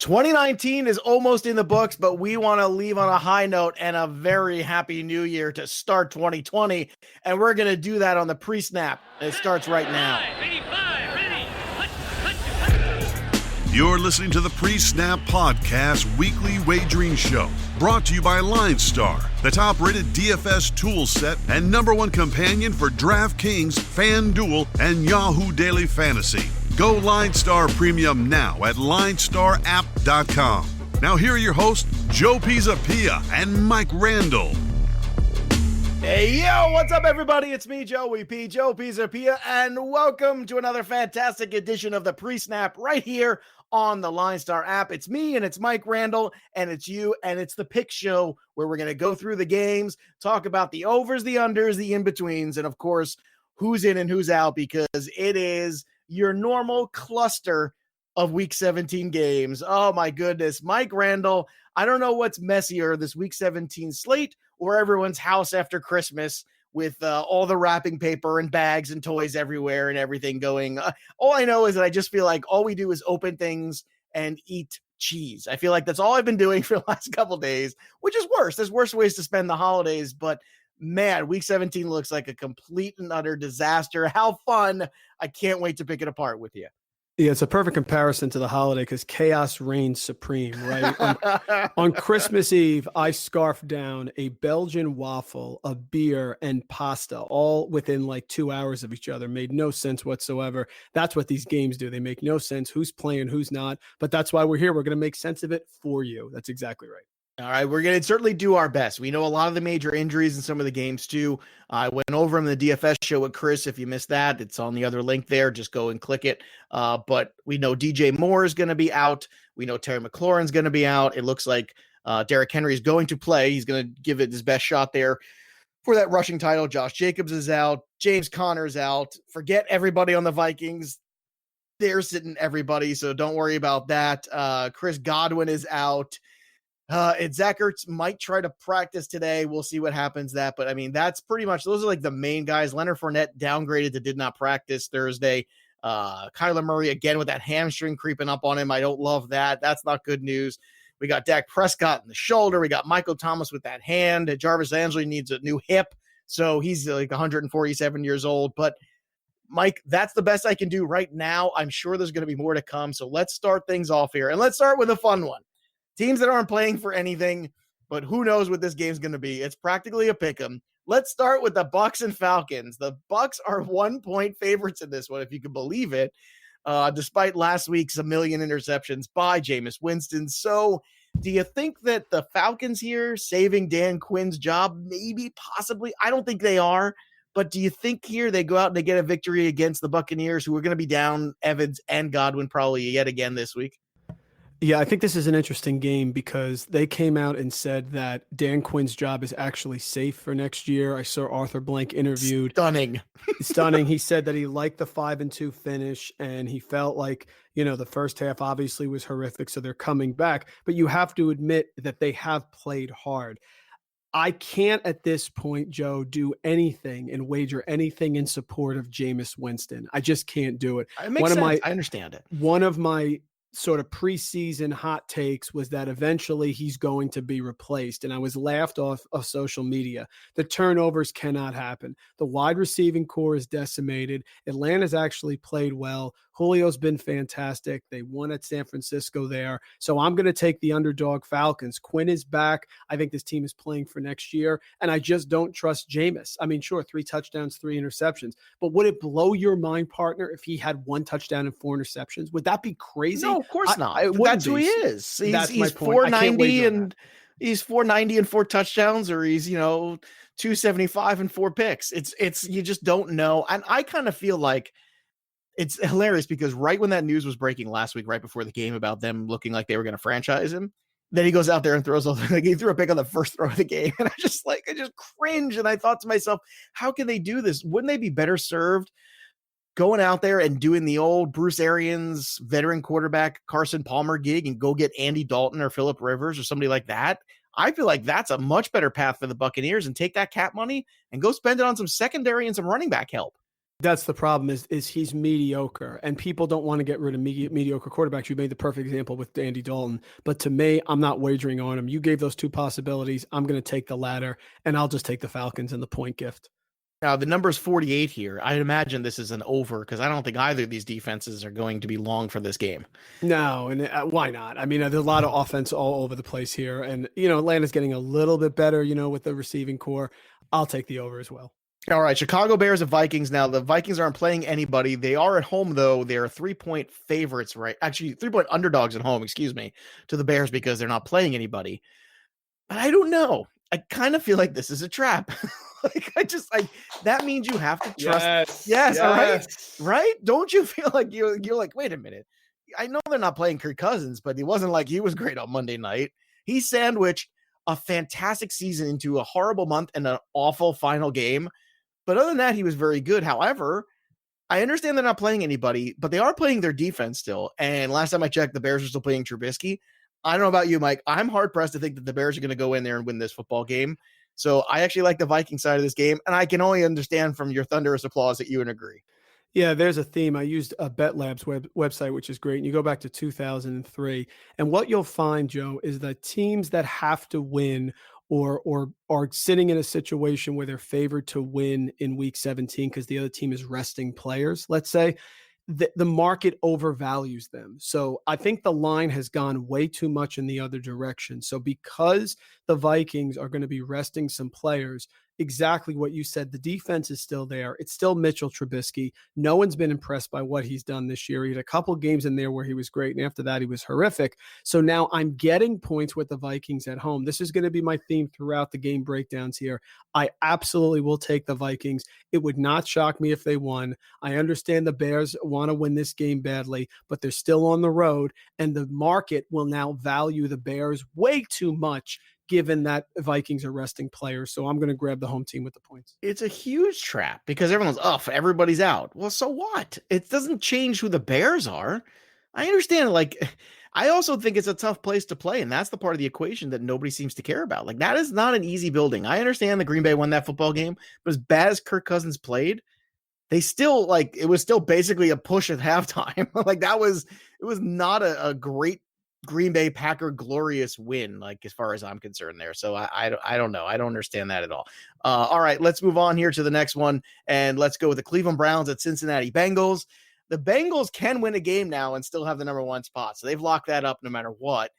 2019 is almost in the books, but we want to leave on a high note and a very happy new year to start 2020. And we're going to do that on the PreSnap. It starts right now. You're listening to the PreSnap Podcast Weekly Wagering Show, brought to you by LineStar, the top-rated DFS tool set and #1 companion for DraftKings, FanDuel, and Yahoo Daily Fantasy. Go LineStar Premium now at LineStarApp.com. Now here are your hosts, Joe Pisapia and Mike Randle. Hey, yo, what's up, everybody? It's me, Joey P. Joe Pisapia, and welcome to another fantastic edition of the PreSnap right here on the LineStar app. It's me, and it's Mike Randle, and it's you, and it's the pick show where we're going to go through the games, talk about the overs, the unders, the in-betweens, and, of course, who's in and who's out, because it is your normal cluster of Week 17 games. Oh, my goodness. Mike Randle, I don't know what's messier, this Week 17 slate or everyone's house after Christmas with all the wrapping paper and bags and toys everywhere and everything going. All I know is that I just feel like all we do is open things and eat cheese. I feel like that's all I've been doing for the last couple days, which is worse. There's worse ways to spend the holidays, but man, Week 17 looks like a complete and utter disaster. How fun. I can't wait to pick it apart with you. Yeah, it's a perfect comparison to the holiday because chaos reigns supreme, right? On Christmas Eve, I scarfed down a Belgian waffle, a beer, and pasta, all within like 2 hours of each other. Made no sense whatsoever. That's what these games do. They make no sense. Who's playing, who's not. But that's why we're here. We're going to make sense of it for you. That's exactly right. All right, we're going to certainly do our best. We know a lot of the major injuries in some of the games, too. I went over them in the DFS show with Chris. If you missed that, it's on the other link there. Just go and click it. But we know DJ Moore is going to be out. We know Terry McLaurin's going to be out. It looks like Derrick Henry is going to play. He's going to give it his best shot there for that rushing title. Josh Jacobs is out. James Conner's out. Forget everybody on the Vikings. They're sitting everybody, so don't worry about that. Chris Godwin is out. And Zach Ertz might try to practice today. We'll see what happens that. But, I mean, that's pretty much – those are like the main guys. Leonard Fournette downgraded to did not practice Thursday. Kyler Murray, again, with that hamstring creeping up on him. I don't love that. That's not good news. We got Dak Prescott in the shoulder. We got Michael Thomas with that hand. Jarvis Landry needs a new hip. So he's like 147 years old. But, Mike, that's the best I can do right now. I'm sure there's going to be more to come. So let's start things off here. And let's start with a fun one. Teams that aren't playing for anything, but who knows what this game's going to be. It's practically a pick'em. Let's start with the Bucs and Falcons. The Bucs are 1-point favorites in this one, if you can believe it, despite last week's a million interceptions by Jameis Winston. So do you think that the Falcons here saving Dan Quinn's job? Maybe, possibly. I don't think they are. But do you think here they go out and they get a victory against the Buccaneers, who are going to be down Evans and Godwin probably yet again this week? Yeah, I think this is an interesting game because they came out and said that Dan Quinn's job is actually safe for next year. I saw Arthur Blank interviewed. Stunning. He said that he liked the 5-2 finish and he felt like, the first half obviously was horrific. So they're coming back, but you have to admit that they have played hard. I can't at this point, Joe, do anything and wager anything in support of Jameis Winston. I just can't do it. It makes sense. I understand it. One of my sort of preseason hot takes was that eventually he's going to be replaced. And I was laughed off of social media. The turnovers cannot happen. The wide receiving core is decimated. Atlanta's actually played well. Julio's been fantastic. They won at San Francisco there. So I'm going to take the underdog Falcons. Quinn is back. I think this team is playing for next year. And I just don't trust Jameis. I mean, sure, 3 touchdowns, 3 interceptions. But would it blow your mind, partner, if he had 1 touchdown and 4 interceptions? Would that be crazy? No, of course not. That's who he is. He's 490 and he's 490 and 4 touchdowns, or he's 275 and 4 picks. It's you just don't know. And I kind of feel like it's hilarious because right when that news was breaking last week, right before the game about them looking like they were going to franchise him, then he goes out there and throws like he threw a pick on the first throw of the game, and I just cringe. And I thought to myself, how can they do this? Wouldn't they be better served going out there and doing the old Bruce Arians veteran quarterback Carson Palmer gig and go get Andy Dalton or Phillip Rivers or somebody like that? I feel like that's a much better path for the Buccaneers, and take that cap money and go spend it on some secondary and some running back help. That's the problem is he's mediocre, and people don't want to get rid of mediocre quarterbacks. You made the perfect example with Andy Dalton, but to me, I'm not wagering on him. You gave those two possibilities. I'm going to take the latter, and I'll just take the Falcons and the point gift. Now, the number is 48 here. I imagine this is an over because I don't think either of these defenses are going to be long for this game. No, and why not? I mean, there's a lot of offense all over the place here, and Atlanta's getting a little bit better, with the receiving core. I'll take the over as well. All right, Chicago Bears and Vikings. Now, the Vikings aren't playing anybody. They are at home, though. They are 3-point favorites, right? Actually, 3-point underdogs at home, to the Bears because they're not playing anybody. But I don't know. I kind of feel like this is a trap. That means you have to trust. Yes. Right? Don't you feel like you're like, wait a minute. I know they're not playing Kirk Cousins, but he wasn't like he was great on Monday night. He sandwiched a fantastic season into a horrible month and an awful final game. But other than that, he was very good. However, I understand they're not playing anybody, but they are playing their defense still. And last time I checked, the Bears are still playing Trubisky. I don't know about you, Mike. I'm hard-pressed to think that the Bears are going to go in there and win this football game. So I actually like the Viking side of this game, and I can only understand from your thunderous applause that you would agree. Yeah, there's a theme. I used a Bet Labs website, which is great. And you go back to 2003. And what you'll find, Joe, is that teams that have to win or are sitting in a situation where they're favored to win in week 17 because the other team is resting players, let's say, the market overvalues them. So I think the line has gone way too much in the other direction. So because the Vikings are going to be resting some players, exactly what you said, the defense is still there. It's still Mitchell Trubisky. No one's been impressed by what he's done this year. He had a couple games in there where he was great, and after that, he was horrific. So now I'm getting points with the Vikings at home. This is going to be my theme throughout the game breakdowns here. I absolutely will take the Vikings. It would not shock me if they won. I understand the Bears want to win this game badly, but they're still on the road, and the market will now value the Bears way too much given that Vikings are resting players. So I'm going to grab the home team with the points. It's a huge trap because everybody's out. Well, so what? It doesn't change who the Bears are. I understand. I also think it's a tough place to play, and that's the part of the equation that nobody seems to care about. That is not an easy building. I understand the Green Bay won that football game, but as bad as Kirk Cousins played, they still it was still basically a push at halftime. It was not a great Green Bay Packer glorious win, as far as I'm concerned there. So I don't know. I don't understand that at all. All right, let's move on here to the next one, and let's go with the Cleveland Browns at Cincinnati Bengals. The Bengals can win a game now and still have the number one spot. So they've locked that up no matter what.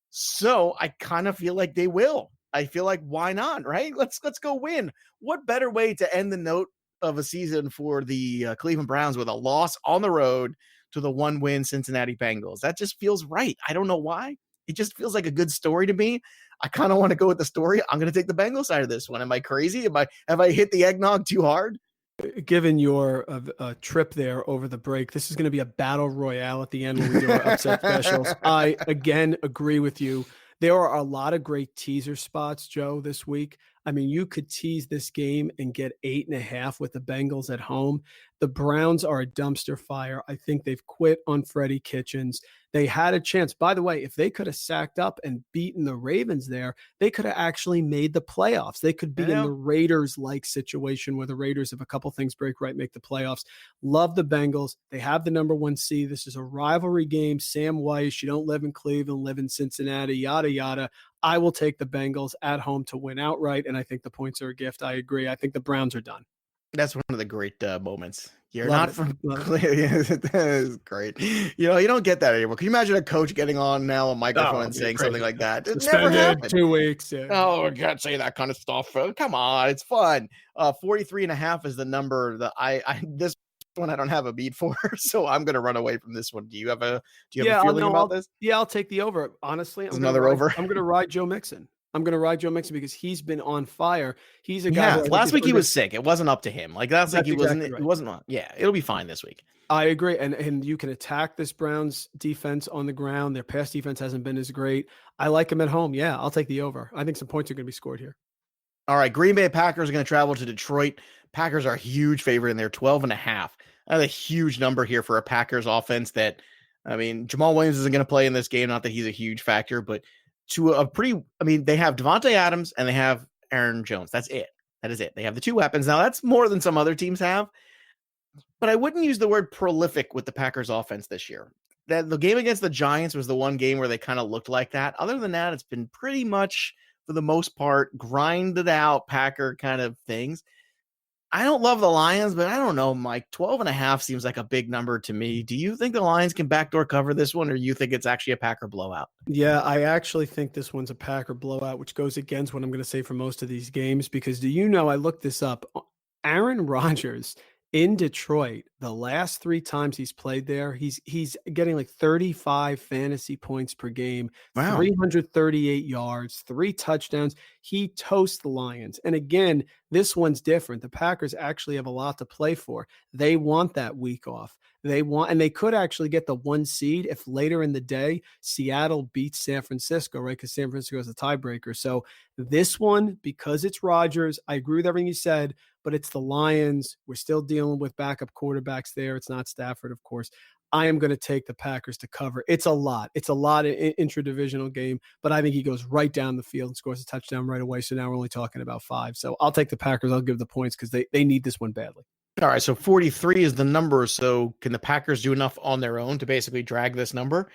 So I kind of feel like they will. I feel like, why not, right? Let's go win. What better way to end the note of a season for the Cleveland Browns with a loss on the road to the 1-win Cincinnati Bengals? That just feels right. I don't know why. It just feels like a good story to me. I kind of want to go with the story. I'm going to take the Bengals side of this one. Am I crazy? Have I hit the eggnog too hard? Given your trip there over the break, this is going to be a battle royale at the end when we do our upset specials. I, again, agree with you. There are a lot of great teaser spots, Joe, this week. I mean, you could tease this game and get 8.5 with the Bengals at home. The Browns are a dumpster fire. I think they've quit on Freddie Kitchens. They had a chance. By the way, if they could have sacked up and beaten the Ravens there, they could have actually made the playoffs. They could be in the Raiders-like situation where the Raiders, if a couple things break right, make the playoffs. Love the Bengals. They have the number 1 seed. This is a rivalry game. Sam Weiss, you don't live in Cleveland, live in Cincinnati, yada, yada. I will take the Bengals at home to win outright, and I think the points are a gift. I agree. I think the Browns are done. That's one of the great moments. You're not from Cleveland. That is great. You don't get that anymore. Can you imagine a coach getting on now a microphone and saying something like that? It never happened. 2 weeks. Yeah. Oh, I can't say that kind of stuff. Come on, it's fun. 43.5 is the number that this one I don't have a beat for, so I'm going to run away from this one. Do you have a feeling about this? Yeah, I'll take the over. Honestly, another over. I'm going to ride Joe Mixon. Because he's been on fire. He's a guy. Yeah, last week he was sick. It wasn't up to him. Last week he wasn't. Exactly right. It wasn't on. Yeah, it'll be fine this week. I agree, and you can attack this Browns defense on the ground. Their pass defense hasn't been as great. I like him at home. Yeah, I'll take the over. I think some points are going to be scored here. All right, Green Bay Packers are going to travel to Detroit. Packers are a huge favorite in there, 12.5. That's a huge number here for a Packers offense. Jamal Williams isn't going to play in this game. Not that he's a huge factor, but they have Devontae Adams and they have Aaron Jones. That's it. That is it. They have the 2 weapons. Now, that's more than some other teams have. but I wouldn't use the word prolific with the Packers offense this year. That the game against the Giants was the one game where they kind of looked like that. Other than that, it's been pretty much, for the most part, grinded out Packer kind of things. I don't love the Lions, but I don't know, Mike. 12.5 seems like a big number to me. Do you think the Lions can backdoor cover this one, or you think it's actually a Packer blowout? Yeah, I actually think this one's a Packer blowout, which goes against what I'm going to say for most of these games, because do you know, I looked this up. Aaron Rodgers in Detroit, the last 3 times he's played there, he's getting like 35 fantasy points per game, Wow. 338 yards, 3 touchdowns. He toasts the Lions. And again, this one's different. The Packers actually have a lot to play for. They want that week off. And they could actually get the 1 seed if later in the day Seattle beats San Francisco, right? Because San Francisco is a tiebreaker. So this one, because it's Rodgers, I agree with everything you said, but it's the Lions. We're still dealing with backup quarterbacks there. It's not Stafford, of course. I am going to take the Packers to cover. It's a lot. It's a lot in intra-divisional game, but I think he goes right down the field and scores a touchdown right away. So now we're only talking about 5. So I'll take the Packers. I'll give the points because they need this one badly. All right, so 43 is the number. So can the Packers do enough on their own to basically drag this number?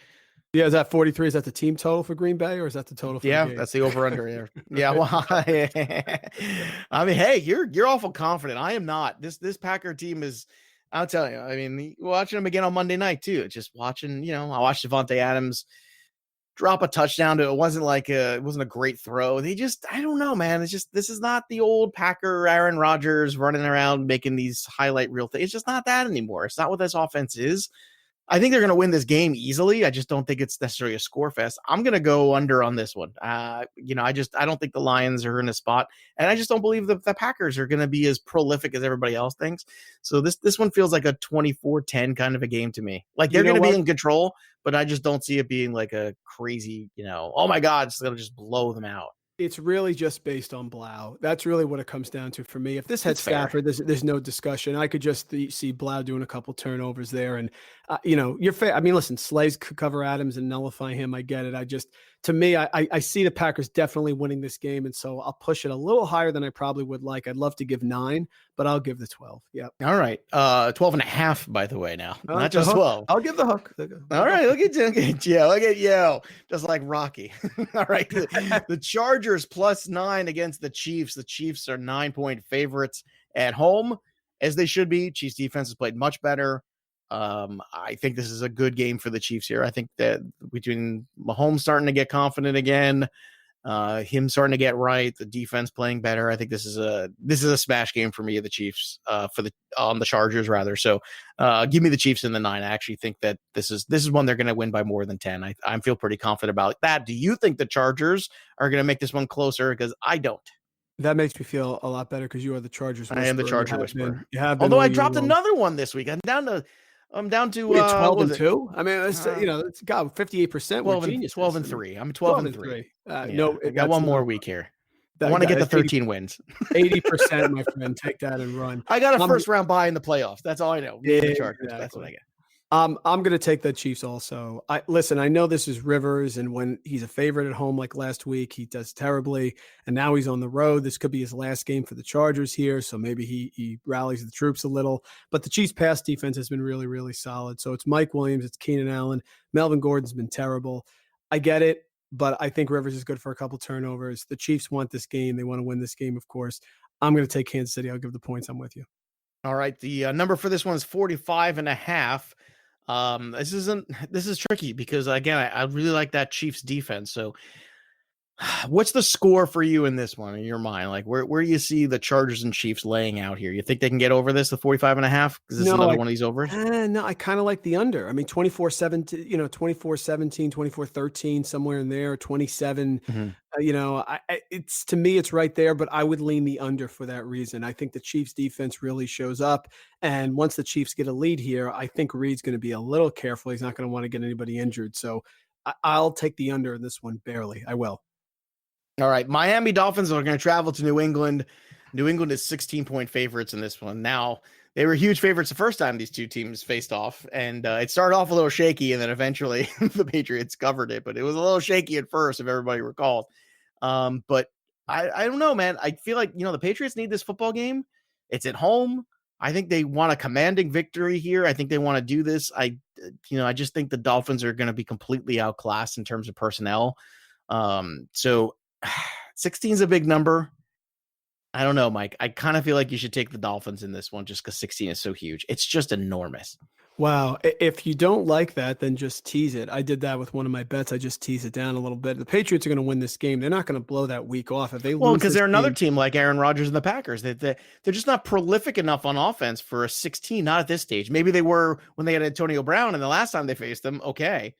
Yeah, is that 43? Is that the team total for Green Bay, or is that the total for the game? That's the over-under there. Yeah, well, I mean, hey, you're awful confident. I am not. This Packer team is, I'll tell you, I mean, watching them again on Monday night, too. Just watching, I watched Devontae Adams drop a touchdown. It wasn't a great throw. I don't know, man. It's just, this is not the old Packer Aaron Rodgers running around making these highlight reel things. It's just not that anymore. It's not what this offense is. I think they're going to win this game easily. I just don't think it's necessarily a score fest. I'm going to go under on this one. I don't think the Lions are in a spot, and I just don't believe the Packers are going to be as prolific as everybody else thinks. So this one feels like a 24-10 kind of a game to me. Like they're going to be in control, but I just don't see it being like a crazy, oh my God, it's going to just blow them out. It's really just based on Blau. That's really what it comes down to for me. If this had Stafford, there's no discussion. I could just see Blau doing a couple turnovers there. And, you're fair. I mean, listen, Slays could cover Adams and nullify him. I get it. To me, I see the Packers definitely winning this game. And so I'll push it a little higher than I probably would like. I'd love to give 9, but I'll give the 12. Yep. All right. 12.5, by the way, now. Not just 12. I'll give the hook. All right. Look at you. Look at you. Just like Rocky. All right. The Chargers +9 against the Chiefs. The Chiefs are 9-point favorites at home, as they should be. Chiefs defense has played much better. I think this is a good game for the Chiefs here. I think that between Mahomes starting to get confident again, him starting to get right, the defense playing better, I think this is a smash game for me, the Chiefs, on the Chargers rather. So give me the Chiefs in the 9. I actually think that this is one they're going to win by more than 10. I feel pretty confident about that. Do you think the Chargers are going to make this one closer? Because I don't. That makes me feel a lot better because you are the Chargers whisperer. I am the Charger whisperer. Although I dropped another one this week. I'm down to 12-2. I mean, it's got 58%. 12-3. I'm 12-3. No, I got one more week here. I want to get the 13 wins. 80%, my friend. Take that and run. I got a first round bye in the playoffs. That's all I know. Yeah, Chargers. That's what I get. I'm going to take the Chiefs also. I know this is Rivers, and when he's a favorite at home like last week, he does terribly, and now he's on the road. This could be his last game for the Chargers here, so maybe he rallies the troops a little. But the Chiefs' pass defense has been really, really solid. So it's Mike Williams, it's Keenan Allen. Melvin Gordon's been terrible. I get it, but I think Rivers is good for a couple turnovers. The Chiefs want this game. They want to win this game, of course. I'm going to take Kansas City. I'll give the points. I'm with you. All right. The number for this one is 45.5. This is tricky because again, I really like that Chiefs defense. So what's the score for you in this one in your mind? Like where do you see the Chargers and Chiefs laying out here? You think they can get over this, the 45.5? Because this is another one of these overs. No, I kind of like the under. I mean, 24-17, 24-17, 24-13, somewhere in there, 27. Mm-hmm. It's to me, it's right there, but I would lean the under for that reason. I think the Chiefs defense really shows up. And once the Chiefs get a lead here, I think Reed's going to be a little careful. He's not going to want to get anybody injured. So I'll take the under in this one barely. I will. All right. Miami Dolphins are going to travel to New England. New England is 16-point favorites in this one. Now, they were huge favorites the first time these two teams faced off, and it started off a little shaky, and then eventually the Patriots covered it, but it was a little shaky at first, if everybody recalls. But I don't know, man. I feel like, the Patriots need this football game. It's at home. I think they want a commanding victory here. I think they want to do this. I just think the Dolphins are going to be completely outclassed in terms of personnel. So 16 is a big number. I don't know, Mike. I kind of feel like you should take the Dolphins in this one just because 16 is so huge. It's just enormous. Wow. If you don't like that, then just tease it. I did that with one of my bets. I just tease it down a little bit. The Patriots are going to win this game. They're not going to blow that week off. If they lose, Because they're another team like Aaron Rodgers and the Packers. They're just not prolific enough on offense for a 16, not at this stage. Maybe they were when they had Antonio Brown and the last time they faced them. Okay.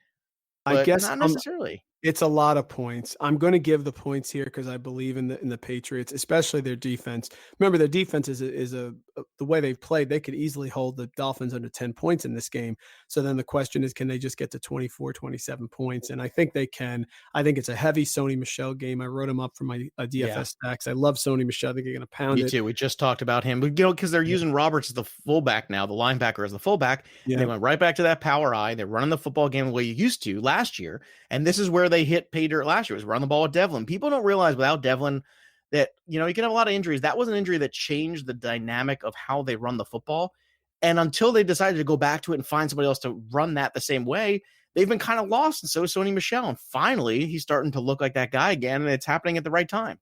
But I guess not necessarily. It's a lot of points. I'm going to give the points here because I believe in the Patriots, especially their defense. Remember, their defense is the way they've played. They could easily hold the Dolphins under 10 points in this game. So then the question is, can they just get to 24, 27 points? And I think they can. I think it's a heavy Sony Michel game. I wrote him up for my DFS stacks. I love Sony Michel. I think they're going to pound it. Me too. We just talked about him, but because they're using Roberts as the fullback now, the linebacker as the fullback. Yeah. They went right back to that power eye. They're running the football game the way you used to last year. And this is where they hit pay dirt last year, was run the ball with Devlin. People don't realize without Devlin that, you can have a lot of injuries. That was an injury that changed the dynamic of how they run the football. And until they decided to go back to it and find somebody else to run that the same way, they've been kind of lost. And so is Sony Michel. And finally, he's starting to look like that guy again. And it's happening at the right time.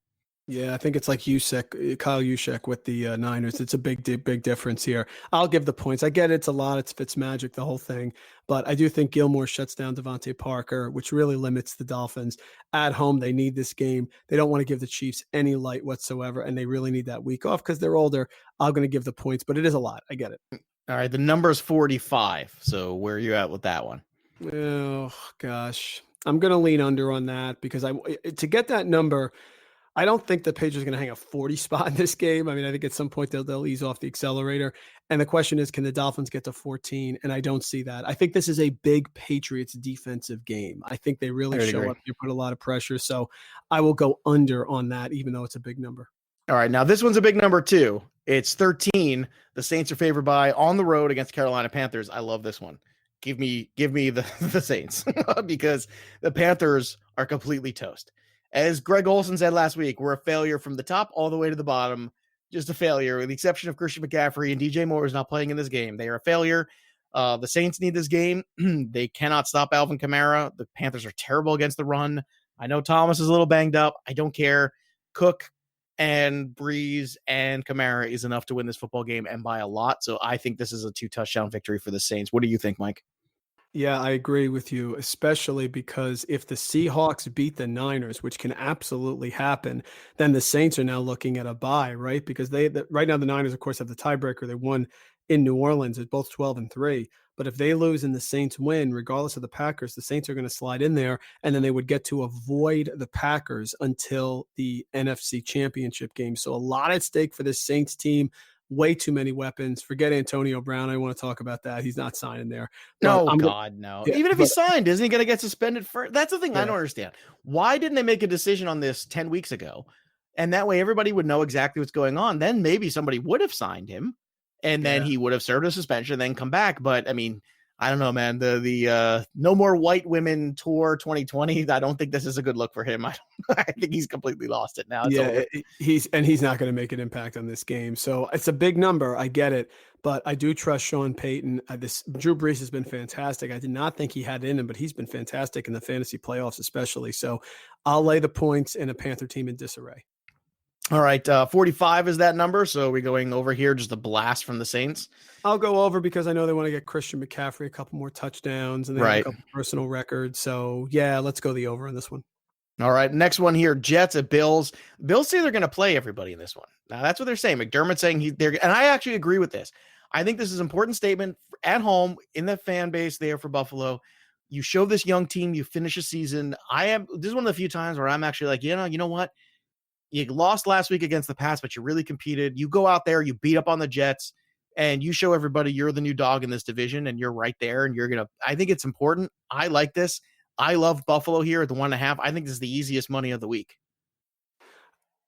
Yeah, I think it's like Kyle Juszczyk with the Niners. It's a big difference here. I'll give the points. I get it's a lot. It's Fitzmagic, the whole thing. But I do think Gilmore shuts down Devontae Parker, which really limits the Dolphins. At home, they need this game. They don't want to give the Chiefs any light whatsoever, and they really need that week off because they're older. I'm going to give the points, but it is a lot. I get it. All right, the number's 45. So where are you at with that one? Oh, gosh. I'm going to lean under on that because to get that number – I don't think the Patriots are going to hang a 40 spot in this game. I mean, I think at some point they'll ease off the accelerator. And the question is, can the Dolphins get to 14? And I don't see that. I think this is a big Patriots defensive game. I think they really show up. You put a lot of pressure. So I will go under on that, even though it's a big number. All right. Now this one's a big number too. It's 13. The Saints are favored by on the road against Carolina Panthers. I love this one. Give me the Saints because the Panthers are completely toast. As Greg Olsen said last week, we're a failure from the top all the way to the bottom. Just a failure, with the exception of Christian McCaffrey and DJ Moore is not playing in this game. They are a failure. The Saints need this game. They cannot stop Alvin Kamara. The Panthers are terrible against the run. I know Thomas is a little banged up. I don't care. Cook and Breeze and Kamara is enough to win this football game, and by a lot. So I think this is a 2-touchdown victory for the Saints. What do you think, Mike? Yeah, I agree with you, especially because if the Seahawks beat the Niners, which can absolutely happen, then the Saints are now looking at a bye, right? Because right now the Niners, of course, have the tiebreaker. They won in New Orleans at both 12-3. But if they lose and the Saints win, regardless of the Packers, the Saints are going to slide in there, and then they would get to avoid the Packers until the NFC Championship game. So a lot at stake for this Saints team. Way too many weapons. Forget Antonio Brown. I don't want to talk about that. He's not signing there. But no. Yeah, even if he signed, isn't he going to get suspended for? That's the thing I don't understand. Why didn't they make a decision on this 10 weeks ago? And that way everybody would know exactly what's going on. Then maybe somebody would have signed him, and then he would have served a suspension, then come back. But I mean, I don't know, man. The No More White Women Tour 2020. I don't think this is a good look for him. I think he's completely lost it now. He's not going to make an impact on this game. So it's a big number. I get it, but I do trust Sean Payton. Drew Brees has been fantastic. I did not think he had it in him, but he's been fantastic in the fantasy playoffs, especially. So I'll lay the points in a Panther team in disarray. All right, 45 is that number. So are we going over here, just a blast from the Saints? I'll go over because I know they want to get Christian McCaffrey a couple more touchdowns and they have a couple personal records. So, yeah, let's go the over on this one. All right, next one here, Jets at Bills. Bills say they're going to play everybody in this one. Now, that's what they're saying. McDermott's saying and I actually agree with this. I think this is an important statement at home in the fan base there for Buffalo. You show this young team, you finish a season. This is one of the few times where I'm actually like, you know what? You lost last week against the Pats, but you really competed. You go out there, you beat up on the Jets, and you show everybody you're the new dog in this division, and you're right there, and I think it's important. I like this. I love Buffalo here at the 1.5. I think this is the easiest money of the week.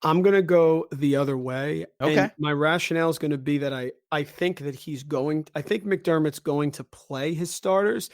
I'm going to go the other way. Okay. And my rationale is going to be that I think that I think McDermott's going to play his starters.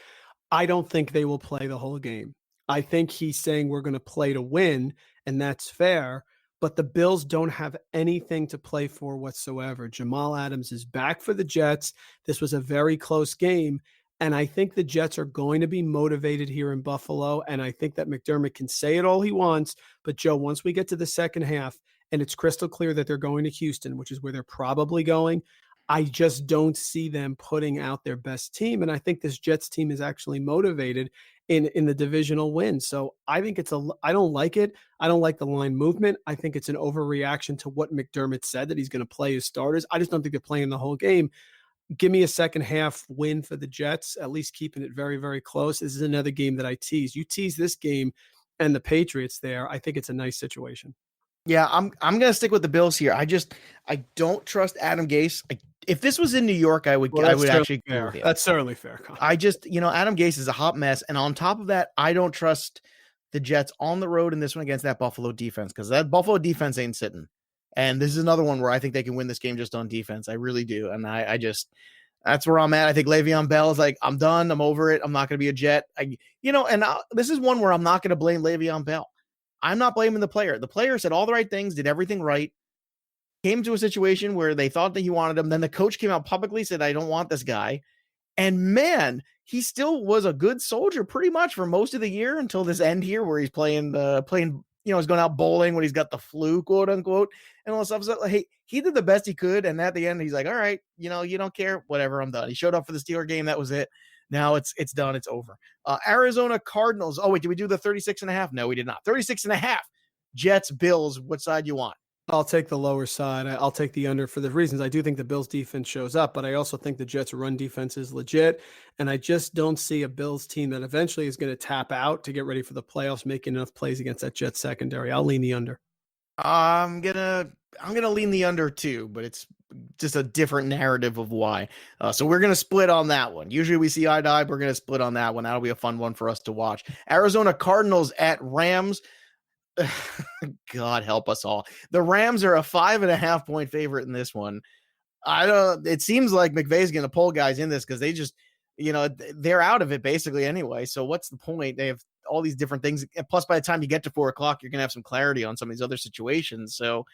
I don't think they will play the whole game. I think he's saying we're going to play to win, and that's fair. but the Bills don't have anything to play for whatsoever. Jamal Adams is back for the Jets. This was a very close game. And I think the Jets are going to be motivated here in Buffalo. And I think that McDermott can say it all he wants. But, Joe, once we get to the second half and it's crystal clear that they're going to Houston, which is where they're probably going, I just don't see them putting out their best team. And I think this Jets team is actually motivated in the divisional win. So I think I don't like it. I don't like the line movement. I think it's an overreaction to what McDermott said, that he's going to play his starters. I just don't think they're playing the whole game. Give me a second half win for the Jets, at least keeping it very, very close. This is another game that I tease. You tease this game and the Patriots there, I think it's a nice situation. Yeah, I'm going to stick with the Bills here. I don't trust Adam Gase. If this was in New York, I would actually agree with you. That's certainly fair. Adam Gase is a hot mess. And on top of that, I don't trust the Jets on the road in this one against that Buffalo defense, because that Buffalo defense ain't sitting. And this is another one where I think they can win this game just on defense. I really do. And that's where I'm at. I think Le'Veon Bell is like, I'm done. I'm over it. I'm not going to be a Jet. This is one where I'm not going to blame Le'Veon Bell. I'm not blaming the player. The player said all the right things, did everything right, came to a situation where they thought that he wanted him. Then the coach came out publicly, said, I don't want this guy. And man, he still was a good soldier pretty much for most of the year until this end here where he's playing, he's going out bowling when he's got the flu, quote unquote, and all this stuff. So, hey, he did the best he could. And at the end, he's like, all right, you don't care, whatever, I'm done. He showed up for the Steeler game. That was it. Now it's done. It's over. Arizona Cardinals. Oh, wait, did we do the 36.5? No, we did not. 36.5. Jets, Bills. What side you want? I'll take the lower side. I'll take the under for the reasons. I do think the Bills defense shows up, but I also think the Jets run defense is legit. And I just don't see a Bills team that eventually is going to tap out to get ready for the playoffs, making enough plays against that Jets secondary. I'll lean the under. I'm gonna lean the under too, but it's just a different narrative of why. So we're gonna split on that one. Usually we see eye to eye. We're gonna split on that one. That'll be a fun one for us to watch. Arizona Cardinals at Rams. God help us all. The Rams are a 5.5 point favorite in this one. It seems like McVay's gonna pull guys in this because they just, they're out of it basically anyway. So what's the point? They have all these different things. Plus, by the time you get to 4:00, you're going to have some clarity on some of these other situations. So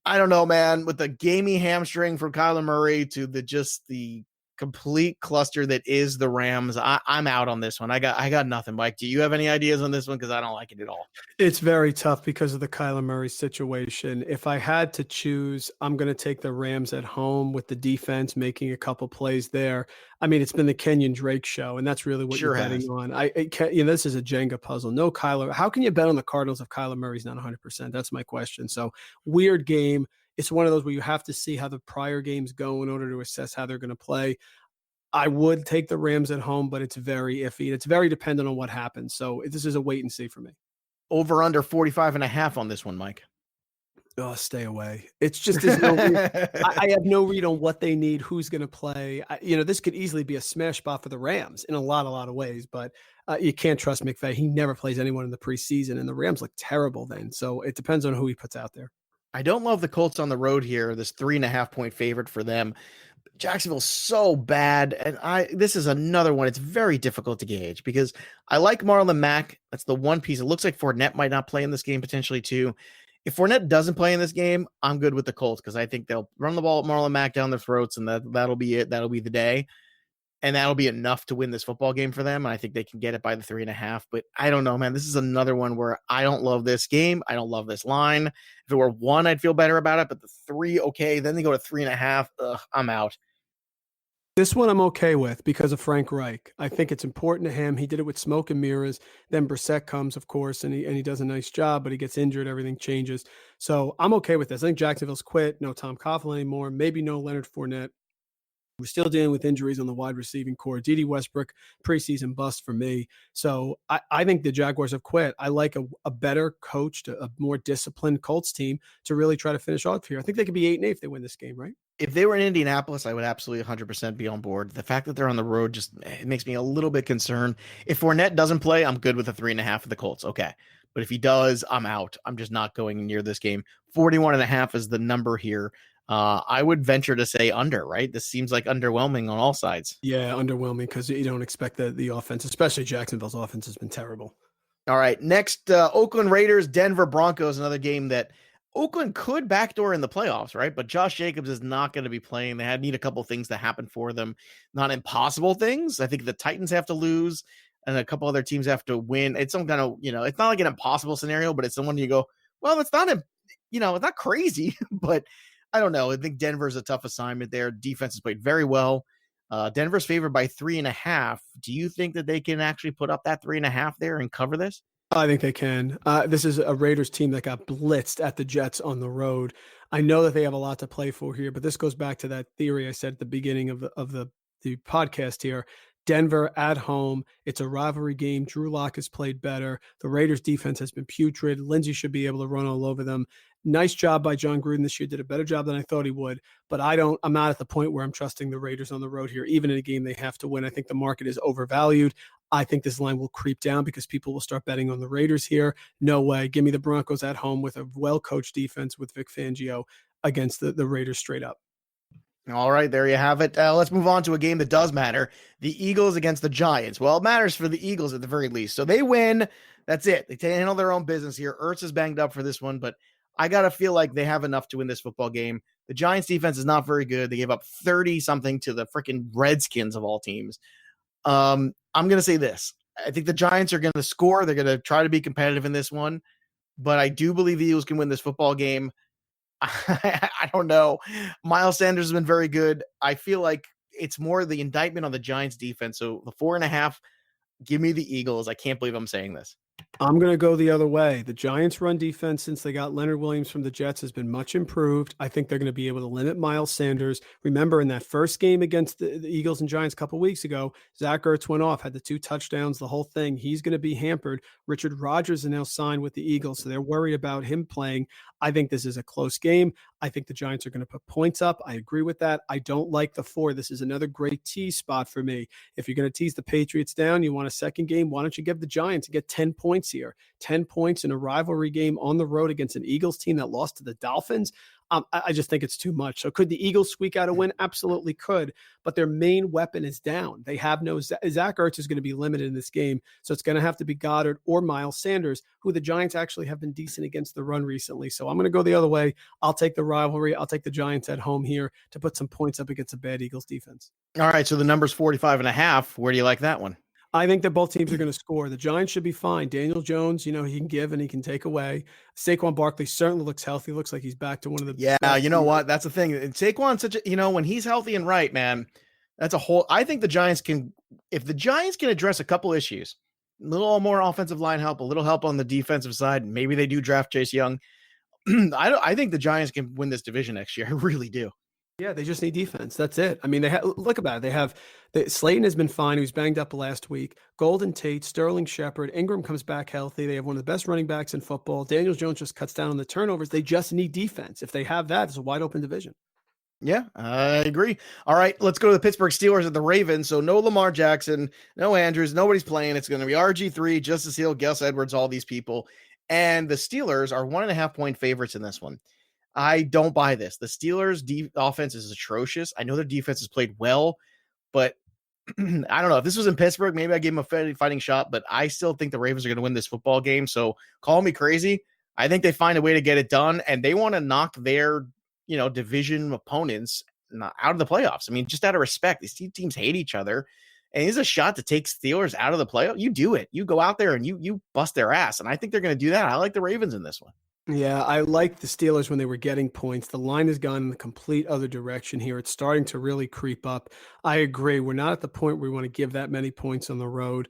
I don't know, man, with the gamey hamstring from Kyler Murray to the complete cluster that is the Rams, I'm out on this one. I got nothing. Mike, do you have any ideas on this one? Because I don't like it at all. It's very tough because of the Kyler Murray situation. If I had to choose, I'm going to take the Rams at home with the defense making a couple plays there. I mean, it's been the Kenyon Drake show, and that's really what you're betting on. This is a Jenga puzzle. No Kyler. How can you bet on the Cardinals if Kyler Murray's not 100%? That's my question. So weird game. It's one of those where you have to see how the prior games go in order to assess how they're going to play. I would take the Rams at home, but it's very iffy. It's very dependent on what happens. So this is a wait and see for me. Over under 45.5 on this one, Mike. Oh, stay away. It's just, I have no read on what they need, who's going to play. This could easily be a smash spot for the Rams in a lot of ways, but you can't trust McVay. He never plays anyone in the preseason, and the Rams look terrible then. So it depends on who he puts out there. I don't love the Colts on the road here. This 3.5 point favorite for them. Jacksonville's so bad. And this is another one. It's very difficult to gauge because I like Marlon Mack. That's the one piece. It looks like Fournette might not play in this game potentially too. If Fournette doesn't play in this game, I'm good with the Colts because I think they'll run the ball at Marlon Mack down their throats, and that'll be it. That'll be the day. And that'll be enough to win this football game for them. And I think they can get it by the 3.5. But I don't know, man. This is another one where I don't love this game. I don't love this line. If it were 1, I'd feel better about it. But the 3, okay. Then they go to 3.5. I'm out. This one I'm okay with because of Frank Reich. I think it's important to him. He did it with smoke and mirrors. Then Brissett comes, of course, and he does a nice job, but he gets injured. Everything changes. So I'm okay with this. I think Jacksonville's quit. No Tom Coughlin anymore. Maybe no Leonard Fournette. We're still dealing with injuries on the wide receiving core. Dede Westbrook, preseason bust for me. So I think the Jaguars have quit. I like a better coached, a more disciplined Colts team to really try to finish off here. I think they could be 8-8 if they win this game, right? If they were in Indianapolis, I would absolutely 100% be on board. The fact that they're on the road it makes me a little bit concerned. If Fournette doesn't play, I'm good with a 3.5 for the Colts. Okay. But if he does, I'm out. I'm just not going near this game. 41.5 is the number here. I would venture to say under, right? This seems like underwhelming on all sides. Yeah, underwhelming because you don't expect the offense, especially Jacksonville's offense has been terrible. All right. Next, Oakland Raiders, Denver Broncos, another game that Oakland could backdoor in the playoffs, right? But Josh Jacobs is not going to be playing. They need a couple things to happen for them. Not impossible things. I think the Titans have to lose and a couple other teams have to win. It's some kind of, it's not like an impossible scenario, but it's someone you go, well, it's not it's not crazy, but I don't know. I think Denver's a tough assignment there. Defense has played very well. Denver's favored by 3.5. Do you think that they can actually put up that 3.5 there and cover this? I think they can. This is a Raiders team that got blitzed at the Jets on the road. I know that they have a lot to play for here, but this goes back to that theory I said at the beginning of the podcast here. Denver at home. It's a rivalry game. Drew Lock has played better. The Raiders defense has been putrid. Lindsey should be able to run all over them. Nice job by John Gruden this year. Did a better job than I thought he would. But I'm not at the point where I'm trusting the Raiders on the road here, even in a game they have to win. I think the market is overvalued. I think this line will creep down because people will start betting on the Raiders here. No way. Give me the Broncos at home with a well-coached defense with Vic Fangio against the Raiders straight up. All right, there you have it. Let's move on to a game that does matter. The Eagles against the Giants. Well, it matters for the Eagles at the very least. So they win. That's it. They handle their own business here. Ertz is banged up for this one, but I got to feel like they have enough to win this football game. The Giants defense is not very good. They gave up 30-something to the freaking Redskins of all teams. I'm going to say this. I think the Giants are going to score. They're going to try to be competitive in this one, but I do believe the Eagles can win this football game. I don't know. Miles Sanders has been very good. I feel like it's more the indictment on the Giants defense. So the 4.5, give me the Eagles. I can't believe I'm saying this. I'm going to go the other way. The Giants' run defense, since they got Leonard Williams from the Jets, has been much improved. I think they're going to be able to limit Miles Sanders. Remember, in that first game against the Eagles and Giants a couple of weeks ago, Zach Ertz went off, had the 2 touchdowns, the whole thing. He's going to be hampered. Richard Rodgers is now signed with the Eagles, so they're worried about him playing. I think this is a close game. I think the Giants are going to put points up. I agree with that. I don't like the 4. This is another great tease spot for me. If you're going to tease the Patriots down, you want a second game, why don't you give the Giants and get 10 points here? 10 points in a rivalry game on the road against an Eagles team that lost to the Dolphins. I just think it's too much. So could the Eagles squeak out a win? Absolutely could. But their main weapon is down. They have no Zach Ertz is going to be limited in this game. So it's going to have to be Goddard or Miles Sanders, who the Giants actually have been decent against the run recently. So I'm going to go the other way. I'll take the rivalry. I'll take the Giants at home here to put some points up against a bad Eagles defense. All right. So the number's 45.5. Where do you like that one? I think that both teams are going to score. The Giants should be fine. Daniel Jones, he can give and he can take away. Saquon Barkley certainly looks healthy. Looks like he's back to one of the best. You know what? That's the thing. And Saquon's such a, when he's healthy and right, man, that's a whole. I think the Giants can, if the Giants can address a couple issues, a little more offensive line help, a little help on the defensive side, maybe they do draft Chase Young. I think the Giants can win this division next year. I really do. Yeah, they just need defense. That's it. I mean, look about it. Slayton has been fine. He was banged up last week. Golden Tate, Sterling Shepard, Ingram comes back healthy. They have one of the best running backs in football. Daniel Jones just cuts down on the turnovers. They just need defense. If they have that, it's a wide open division. Yeah, I agree. All right, let's go to the Pittsburgh Steelers at the Ravens. So no Lamar Jackson, no Andrews, nobody's playing. It's going to be RG3, Justice Hill, Gus Edwards, all these people. And the Steelers are 1.5-point favorites in this one. I don't buy this. The Steelers' offense is atrocious. I know their defense has played well, but I don't know. If this was in Pittsburgh, maybe I give them a fighting shot, but I still think the Ravens are going to win this football game. So call me crazy. I think they find a way to get it done, and they want to knock their, division opponents out of the playoffs. I mean, just out of respect, these two teams hate each other, and it's a shot to take Steelers out of the playoff. You do it. You go out there and you bust their ass, and I think they're going to do that. I like the Ravens in this one. Yeah, I liked the Steelers when they were getting points. The line has gone in the complete other direction here. It's starting to really creep up. I agree. We're not at the point where we want to give that many points on the road.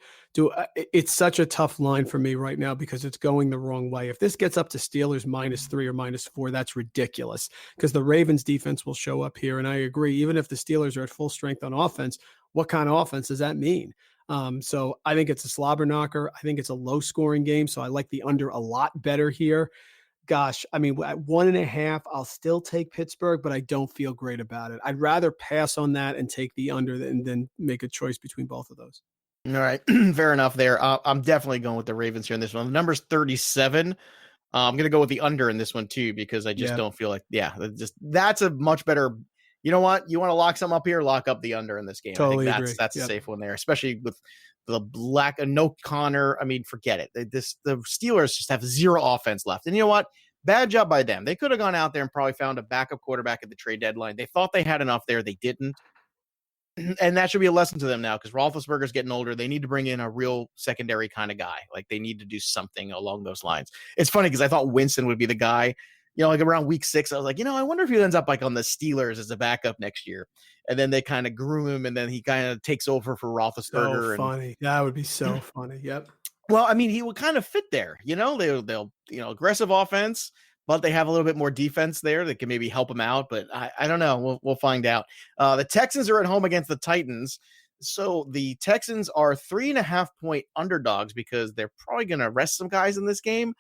It's such a tough line for me right now because it's going the wrong way. If this gets up to Steelers -3 or -4, that's ridiculous because the Ravens defense will show up here. And I agree, even if the Steelers are at full strength on offense, what kind of offense does that mean? So I think it's a slobber knocker. I think it's a low scoring game. So I like the under a lot better here. Gosh, I mean, at 1.5, I'll still take Pittsburgh, but I don't feel great about it. I'd rather pass on that and take the under than make a choice between both of those. All right. Fair enough there. I'm definitely going with the Ravens here in this one. The number's 37. I'm going to go with the under in this one too, because I just don't feel like, that's a much better, you know what? You want to lock some up here, lock up the under in this game. Totally I think that's a safe one there, especially with the lack of no Connor. I mean, forget it. The Steelers just have zero offense left. And you know what? bad job by them. They could have gone out there and probably found a backup quarterback at the trade deadline. They thought they had enough there. They didn't. And that should be a lesson to them now because Roethlisberger's getting older. They need to bring in a real secondary kind of guy. Like they need to do something along those lines. It's funny because I thought Winston would be the guy, like around week 6, I was like, I wonder if he ends up like on the Steelers as a backup next year. And then they kind of groom him and then he kind of takes over for Roethlisberger. Funny. That would be so funny. Yep. Well, I mean, he would kind of fit there, they'll aggressive offense, but they have a little bit more defense there that can maybe help him out. But I don't know. We'll find out. The Texans are at home against the Titans. So the Texans are 3.5-point underdogs because they're probably going to rest some guys in this game.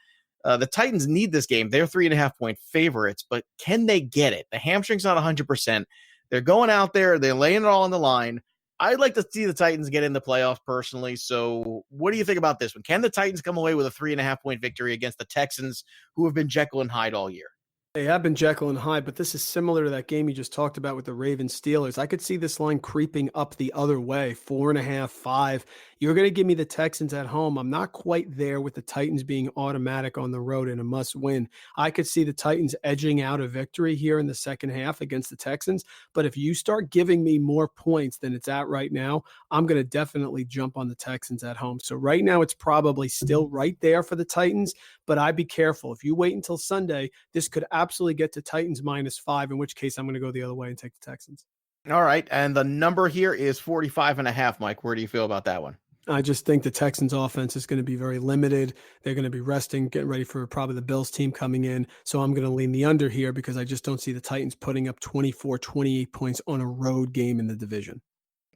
The Titans need this game. They're 3.5-point favorites, but can they get it? The hamstring's not 100%. They're going out there. They're laying it all on the line. I'd like to see the Titans get in the playoffs personally. So what do you think about this one? Can the Titans come away with a 3.5-point victory against the Texans, who have been Jekyll and Hyde all year? They have been Jekyll and Hyde, but this is similar to that game you just talked about with the Ravens Steelers. I could see this line creeping up the other way, 4.5, 5. You're going to give me the Texans at home. I'm not quite there with the Titans being automatic on the road and a must win. I could see the Titans edging out a victory here in the second half against the Texans. But if you start giving me more points than it's at right now, I'm going to definitely jump on the Texans at home. So right now it's probably still right there for the Titans, but I'd be careful. If you wait until Sunday, this could absolutely get to Titans -5, in which case I'm going to go the other way and take the Texans. All right. And the number here is 45.5, Mike. Where do you feel about that one? I just think the Texans offense is going to be very limited. They're going to be resting, getting ready for probably the Bills team coming in. So I'm going to lean the under here because I just don't see the Titans putting up 24, 28 points on a road game in the division.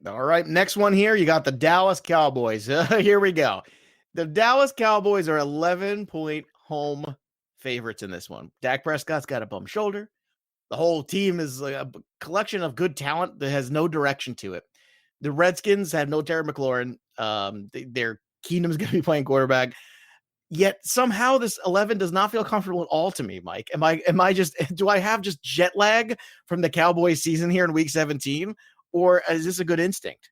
All right. Next one here, you got the Dallas Cowboys. Here we go. The Dallas Cowboys are 11-point home favorites in this one. Dak Prescott's got a bum shoulder. The whole team is like a collection of good talent that has no direction to it. The Redskins have no Terry McLaurin. Their Keenum's going to be playing quarterback. Yet somehow this 11 does not feel comfortable at all to me, Mike. Do I have just jet lag from the Cowboys season here in week 17? Or is this a good instinct?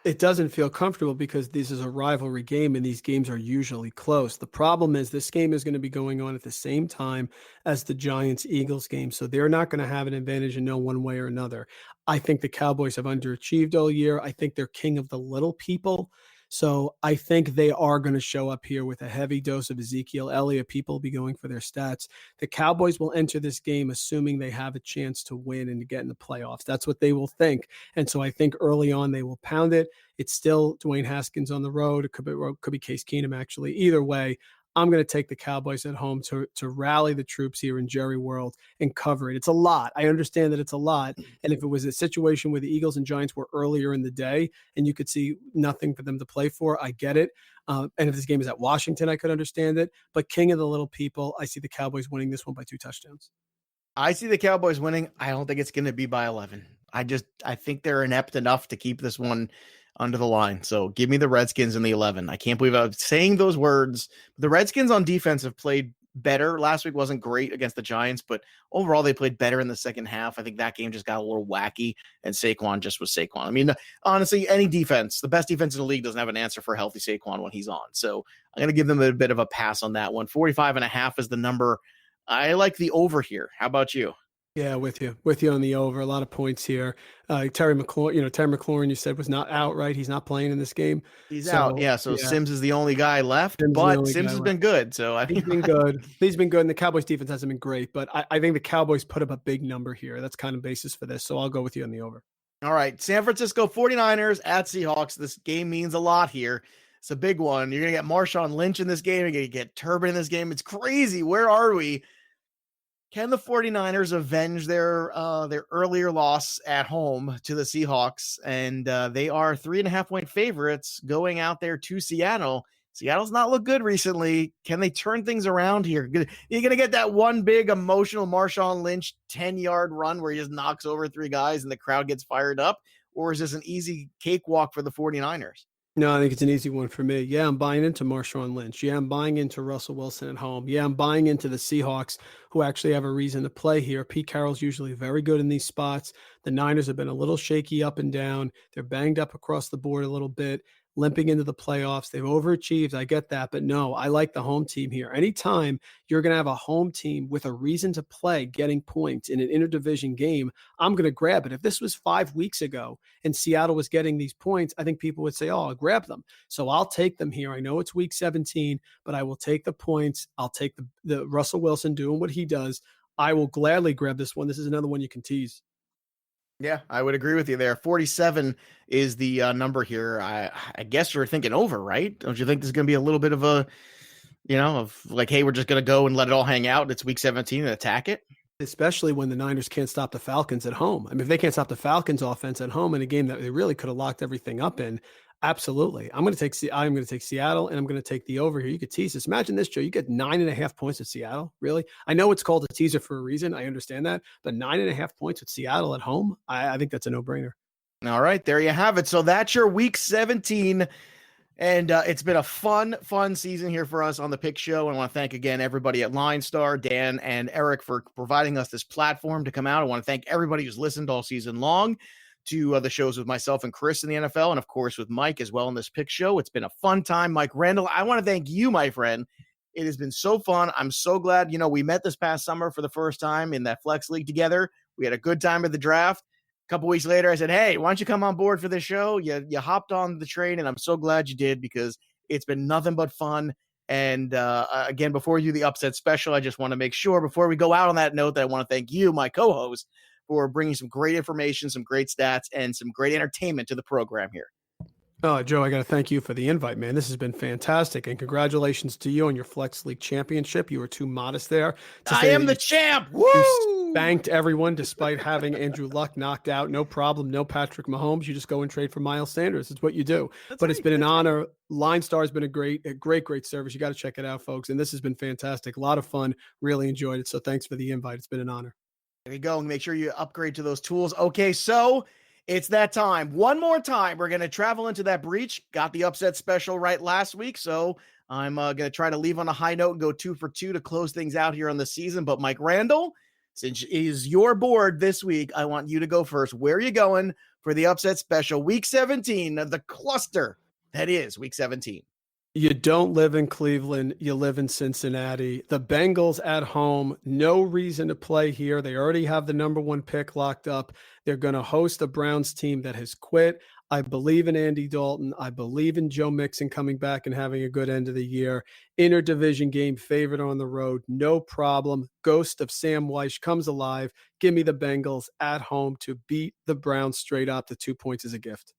It doesn't feel comfortable because this is a rivalry game and these games are usually close. The problem is this game is going to be going on at the same time as the Giants-Eagles game, so they're not going to have an advantage in no one way or another. I think the Cowboys have underachieved all year. I think they're king of the little people. So I think they are going to show up here with a heavy dose of Ezekiel Elliott. People will be going for their stats. The Cowboys will enter this game assuming they have a chance to win and to get in the playoffs. That's what they will think. And so I think early on they will pound it. It's still Dwayne Haskins on the road. It could be Case Keenum, actually. Either way, I'm going to take the Cowboys at home to rally the troops here in Jerry World and cover it. It's a lot. I understand that it's a lot. And if it was a situation where the Eagles and Giants were earlier in the day and you could see nothing for them to play for, I get it. And if this game is at Washington, I could understand it. But king of the little people, I see the Cowboys winning this one by 2 touchdowns. I see the Cowboys winning. I don't think it's going to be by 11. I think they're inept enough to keep this one under the line. So give me the Redskins in the 11. I can't believe I was saying those words. The Redskins on defense have played better. Last week wasn't great against the Giants, but overall they played better in the second half. I think that game just got a little wacky and Saquon just was Saquon. I mean, honestly, any defense, the best defense in the league doesn't have an answer for healthy Saquon when he's on. So I'm going to give them a bit of a pass on that one. 45.5 is the number. I like the over here. How about you? Yeah, with you on the over. A lot of points here. Terry McLaurin, you said was not out, right? He's not playing in this game. He's out. Yeah. So yeah. Sims is the only guy left, Sims has been good. So he's been good. He's been good. And the Cowboys defense hasn't been great, but I think the Cowboys put up a big number here. That's kind of basis for this. So I'll go with you on the over. All right. San Francisco 49ers at Seahawks. This game means a lot here. It's a big one. You're going to get Marshawn Lynch in this game. You're going to get Turbin in this game. It's crazy. Where are we? Can the 49ers avenge their earlier loss at home to the Seahawks? And they are 3.5-point favorites going out there to Seattle. Seattle's not looked good recently. Can they turn things around here? You're going to get that one big emotional Marshawn Lynch 10-yard run where he just knocks over 3 guys and the crowd gets fired up? Or is this an easy cakewalk for the 49ers? No, I think it's an easy one for me. Yeah, I'm buying into Marshawn Lynch. Yeah, I'm buying into Russell Wilson at home. Yeah, I'm buying into the Seahawks, who actually have a reason to play here. Pete Carroll's usually very good in these spots. The Niners have been a little shaky up and down. They're banged up across the board a little bit. limping into the playoffs. They've overachieved. I get that. But no, I like the home team here. Anytime you're going to have a home team with a reason to play, getting points in an interdivision game, I'm going to grab it. If this was 5 weeks ago and Seattle was getting these points, I think people would say, oh, I'll grab them. So I'll take them here. I know it's week 17, but I will take the points. I'll take the Russell Wilson doing what he does. I will gladly grab this one. This is another one you can tease. Yeah, I would agree with you there. 47 is the number here. I guess you're thinking over, right? Don't you think this is going to be a little bit of a, of like, hey, we're just going to go and let it all hang out. It's week 17 and attack it? Especially when the Niners can't stop the Falcons at home. I mean, if they can't stop the Falcons offense at home in a game that they really could have locked everything up in, absolutely. I'm going to take Seattle, and I'm going to take the over here. You could tease this. Imagine this, Joe. You get 9.5 points at Seattle. Really? I know it's called a teaser for a reason. I understand that. But 9.5 points with Seattle at home, I think that's a no-brainer. All right, there you have it. So that's your week 17. And it's been a fun season here for us on the Pick Show. And I want to thank again everybody at LineStar, Dan and Eric, for providing us this platform to come out. I want to thank everybody who's listened all season long to the shows with myself and Chris in the NFL, and of course with Mike as well in this Pick Show. It's been a fun time. Mike Randle, I want to thank you, my friend. It has been so fun. I'm so glad, we met this past summer for the first time in that Flex League together. We had a good time at the draft. A couple weeks later, I said, hey, why don't you come on board for this show? You hopped on the train, and I'm so glad you did, because it's been nothing but fun. And again, before you do the upset special, I just want to make sure before we go out on that note that I want to thank you, my co-host, for bringing some great information, some great stats, and some great entertainment to the program here. Oh, Joe, I got to thank you for the invite, man. This has been fantastic. And congratulations to you on your Flex League championship. You were too modest there. I am the champ. Woo! You spanked everyone despite having Andrew Luck knocked out. No problem. No Patrick Mahomes. You just go and trade for Miles Sanders. It's what you do. It's been an honor. LineStar has been a great service. You got to check it out, folks. And this has been fantastic. A lot of fun. Really enjoyed it. So thanks for the invite. It's been an honor. There you go. And make sure you upgrade to those tools. Okay, so it's that time. One more time. We're going to travel into that breach. Got the upset special right last week. So I'm going to try to leave on a high note and go 2 for 2 to close things out here on the season. But Mike Randle, since it is your board this week, I want you to go first. Where are you going for the upset special? Week 17 of the cluster that is week 17. You don't live in Cleveland. You live in Cincinnati. The Bengals at home. No reason to play here. They already have the number 1 pick locked up. They're going to host a Browns team that has quit. I believe in Andy Dalton. I believe in Joe Mixon coming back and having a good end of the year. Interdivision game, favorite on the road. No problem. Ghost of Sam Weish comes alive. Give me the Bengals at home to beat the Browns straight up. The 2 points is a gift.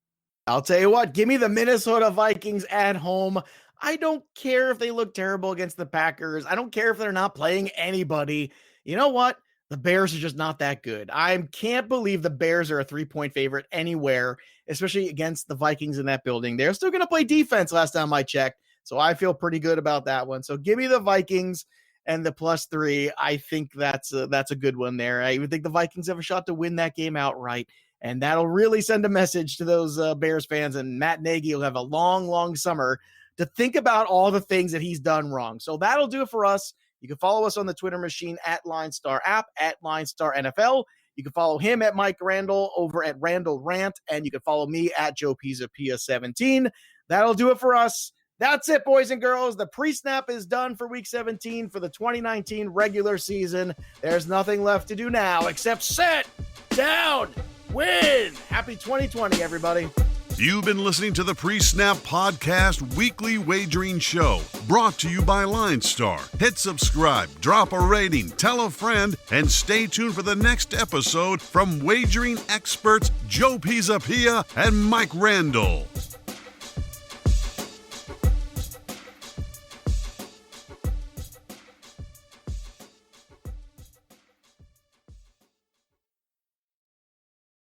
I'll tell you what, give me the Minnesota Vikings at home. I don't care if they look terrible against the Packers. I don't care if they're not playing anybody. You know what? The Bears are just not that good. I can't believe the Bears are a 3-point favorite anywhere, especially against the Vikings in that building. They're still going to play defense last time I checked, so I feel pretty good about that one. So give me the Vikings and the +3. I think that's a good one there. I even think the Vikings have a shot to win that game outright. And that'll really send a message to those Bears fans. And Matt Nagy will have a long, long summer to think about all the things that he's done wrong. So that'll do it for us. You can follow us on the Twitter machine at LineStar App, at LineStar NFL. You can follow him at Mike Randle over at Randle Rant. And you can follow me at Joe Pisapia 17. That'll do it for us. That's it, boys and girls. The pre-snap is done for week 17 for the 2019 regular season. There's nothing left to do now except sit down. Win! Happy 2020, everybody. You've been listening to the PreSnap Podcast Weekly Wagering Show, brought to you by LineStar. Hit subscribe, drop a rating, tell a friend, and stay tuned for the next episode from wagering experts Joe Pisapia and Mike Randle.